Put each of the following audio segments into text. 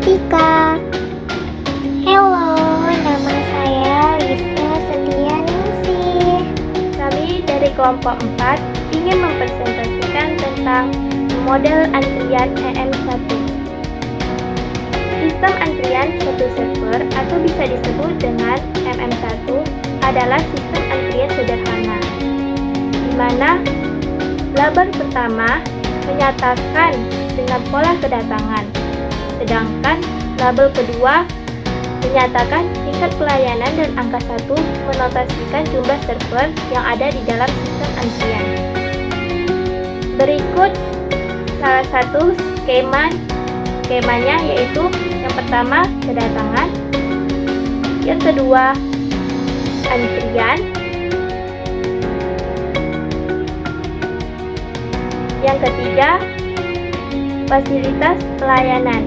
matematika. Halo, nama saya Lisa Setianingsih. Kami dari kelompok 4 ingin mempresentasikan tentang model antrian EM1. Sistem antrian satu server atau bisa disebut dengan MM1 adalah sistem antrian sederhana, di mana label pertama menyatakan dengan pola kedatangan, sedangkan label kedua menyatakan tingkat pelayanan dan angka 1 menotasikan jumlah server yang ada di dalam sistem antrian. Berikut salah satu skemanya, yaitu yang pertama kedatangan, yang kedua antrian, yang ketiga fasilitas pelayanan.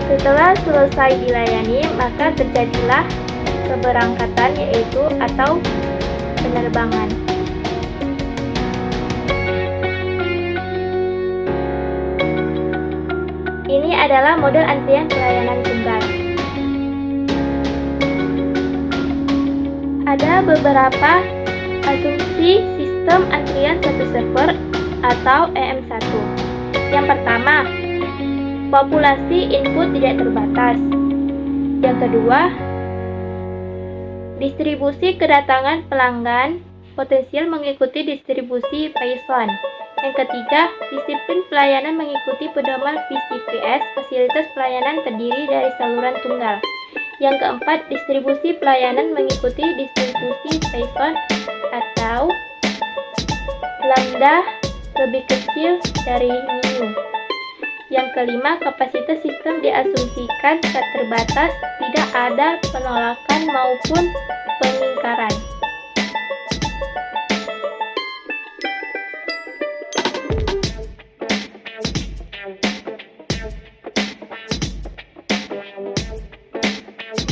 Setelah selesai dilayani, maka terjadilah keberangkatan, yaitu atau penerbangan. Ini adalah model antrian pelayanan tunggal. Ada beberapa asumsi sistem antrian satu server atau EM1. Yang pertama, populasi input tidak terbatas. Yang kedua, distribusi kedatangan pelanggan potensial mengikuti distribusi Poisson. Yang ketiga, disiplin pelayanan mengikuti pedoman VCVS, fasilitas pelayanan terdiri dari saluran tunggal. Yang keempat, distribusi pelayanan mengikuti distribusi Poisson atau lambda lebih kecil dari mu. Yang kelima, kapasitas sistem diasumsikan tak terbatas, tidak ada penolakan maupun pengingkaran.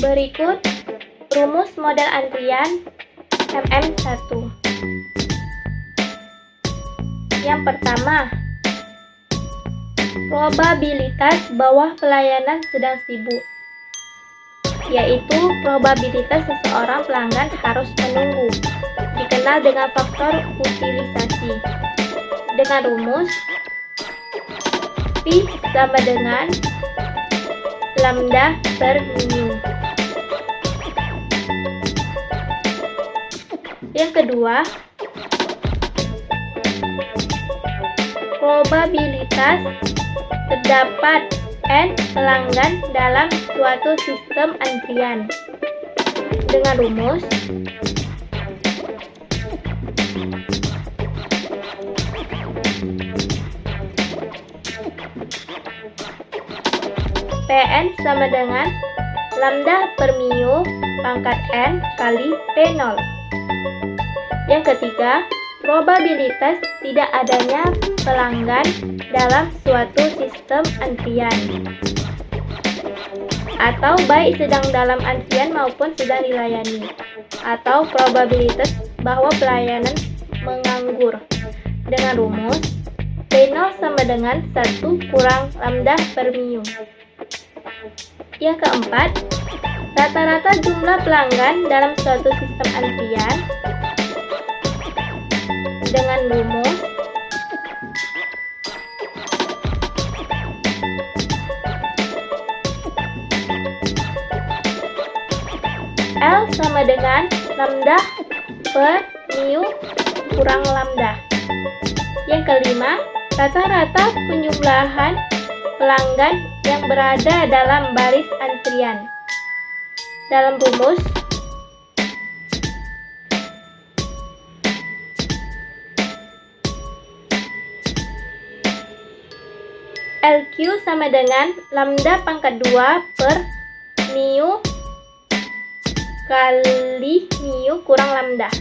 Berikut rumus model antrian MM1. Yang pertama, probabilitas bahwa pelayanan sedang sibuk, yaitu probabilitas seseorang pelanggan harus menunggu, dikenal dengan faktor utilisasi. Dengan rumus P sama dengan lambda per mu. Yang kedua, probabilitas terdapat N pelanggan dalam suatu sistem antrian. Dengan rumus Pn sama dengan lambda per mu pangkat N kali P0. Yang ketiga, probabilitas tidak adanya pelanggan dalam suatu sistem antrian, atau baik sedang dalam antrian maupun sedang dilayani, atau probabilitas bahwa pelayanan menganggur. Dengan rumus P0 sama dengan 1 kurang lambda per mu. Yang keempat, rata-rata jumlah pelanggan dalam suatu sistem antrian. Dengan rumus L sama dengan lambda per mu kurang lambda. Yang kelima, rata-rata penjumlahan pelanggan yang berada dalam baris antrian. Dalam rumus LQ sama dengan lambda pangkat 2 per mu kali mu kurang lambda.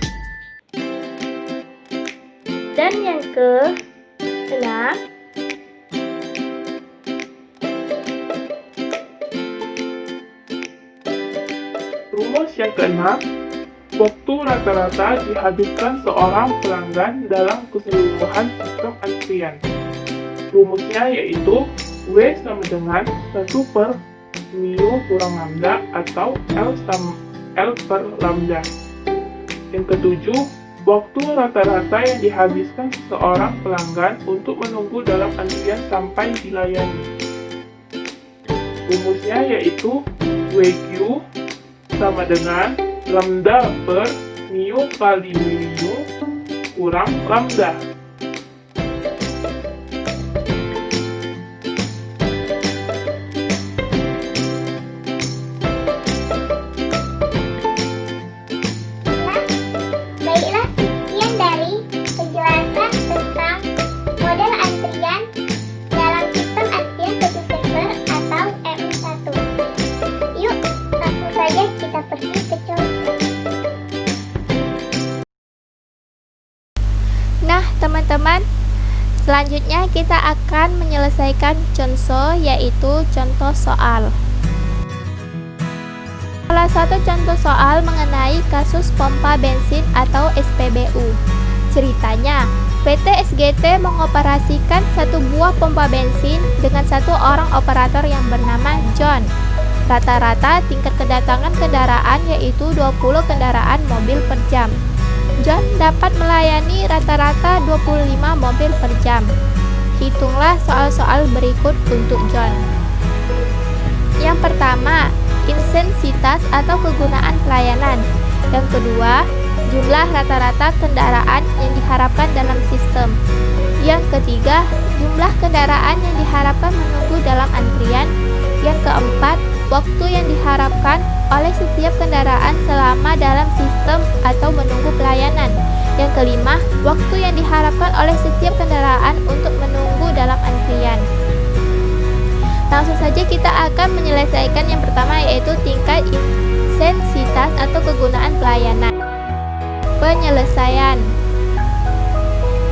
Dan yang ke-6, rumus yang keenam, waktu rata-rata dihabiskan seorang pelanggan dalam keseluruhan sistem antrian. Rumusnya yaitu W sama dengan 1 per mu kurang lambda atau L per lambda. Yang ketujuh, waktu rata-rata yang dihabiskan seorang pelanggan untuk menunggu dalam antrian sampai dilayani. Rumusnya yaitu WQ sama dengan lambda per mu kali mu kurang lambda. Baiklah, sekian dari penjelasan tentang model antrian dalam sistem antrian satu server atau MM1. Yuk, langsung saja kita pergi ke contoh. Nah, teman-teman, selanjutnya kita akan menyelesaikan contoh, yaitu contoh soal. Salah satu contoh soal mengenai kasus pompa bensin atau SPBU. Ceritanya, PT SGT mengoperasikan satu buah pompa bensin dengan satu orang operator yang bernama John. Rata-rata tingkat kedatangan kendaraan yaitu 20 kendaraan mobil per jam. John dapat melayani rata-rata 25 mobil per jam. Hitunglah soal-soal berikut untuk John. Yang pertama, intensitas atau kegunaan pelayanan. Yang kedua, jumlah rata-rata kendaraan yang diharapkan dalam sistem. Yang ketiga, jumlah kendaraan yang diharapkan menunggu dalam antrian. Yang keempat, waktu yang diharapkan oleh setiap kendaraan selama dalam sistem atau menunggu pelayanan. Yang kelima, waktu yang diharapkan oleh setiap kendaraan untuk menunggu dalam antrian. Langsung saja kita akan menyelesaikan yang pertama, yaitu tingkat intensitas atau kegunaan pelayanan. Penyelesaian.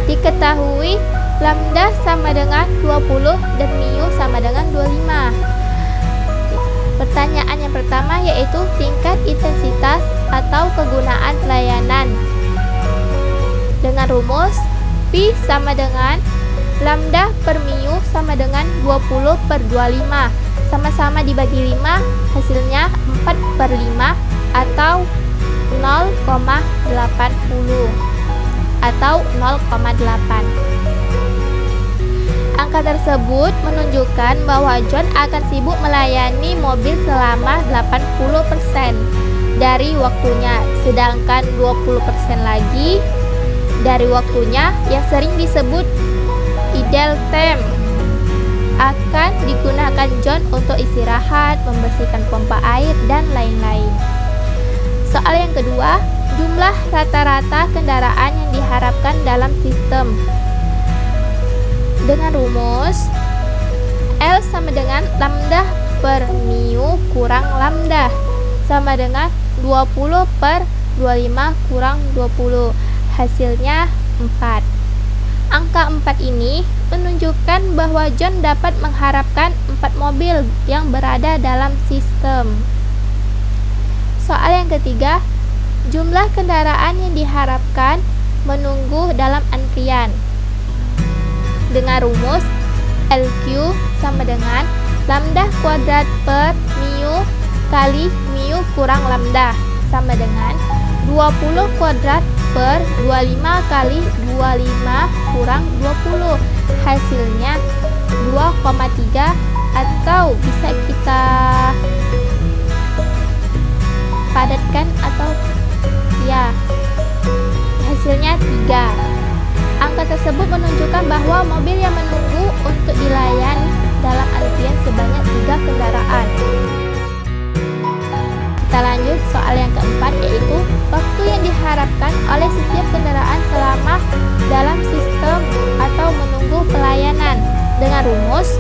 Diketahui lambda sama dengan 20 dan mu sama dengan 25. Pertanyaan yang pertama yaitu tingkat intensitas atau kegunaan pelayanan. Dengan rumus Pi sama dengan lambda per mu sama dengan 20 per 25. Sama-sama dibagi 5, hasilnya 4 per 5 atau 0,80 atau 0,8. Angka tersebut menunjukkan bahwa John akan sibuk melayani mobil selama 80% dari waktunya, sedangkan 20% lagi dari waktunya yang sering disebut idle time akan digunakan John untuk istirahat, membersihkan pompa air, dan lain-lain. Soal yang kedua, jumlah rata-rata kendaraan yang diharapkan dalam sistem. Dengan rumus L sama dengan lambda per mu kurang lambda sama dengan 20 per 25 kurang 20. Hasilnya 4. Angka 4 ini menunjukkan bahwa John dapat mengharapkan 4 mobil yang berada dalam sistem. Soal yang ketiga, jumlah kendaraan yang diharapkan menunggu dalam antrian. Dengan rumus LQ sama dengan lambda kuadrat per mu kali mu kurang lambda sama dengan 20 kuadrat per 25 kali 25 kurang 20. Hasilnya 2,3 atau bisa kita padatkan atau ya, hasilnya 3. Angka tersebut menunjukkan bahwa mobil yang menunggu untuk dilayani dalam antrian sebanyak 3 kendaraan. Kita lanjut soal yang keempat, yaitu waktu yang diharapkan oleh setiap kendaraan selama dalam sistem atau menunggu pelayanan. Dengan rumus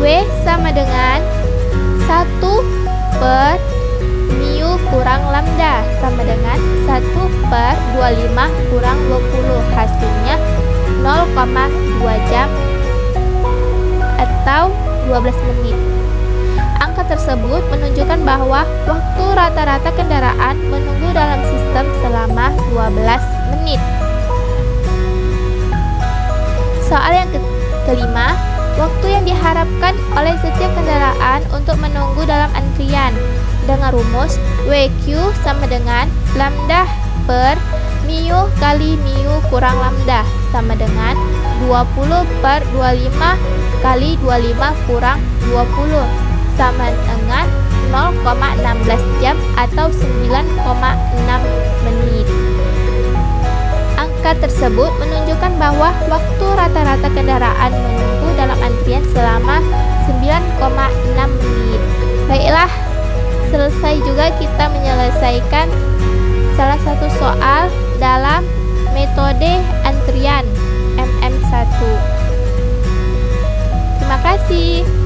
W sama dengan 1 per mu kurang lambda sama dengan 1 per 25 kurang 20. Hasilnya 0,2 jam atau 12 menit. Angka tersebut menunjukkan bahwa waktu rata-rata kendaraan menunggu dalam sistem selama 12 menit. Soal yang kelima, waktu yang diharapkan oleh setiap kendaraan untuk menunggu dalam antrian. Dengan rumus WQ sama dengan lambda per mu kali mu kurang lambda sama dengan 20 per 25 kali 25 kurang 20 sama dengan 0,16 jam atau 9,6 menit. Angka tersebut menunjukkan bahwa waktu rata-rata kendaraan menunggu dalam antrian selama 9,6 menit. Baiklah, selesai juga kita menyelesaikan salah satu soal dalam metode antrian MM1. Terima kasih.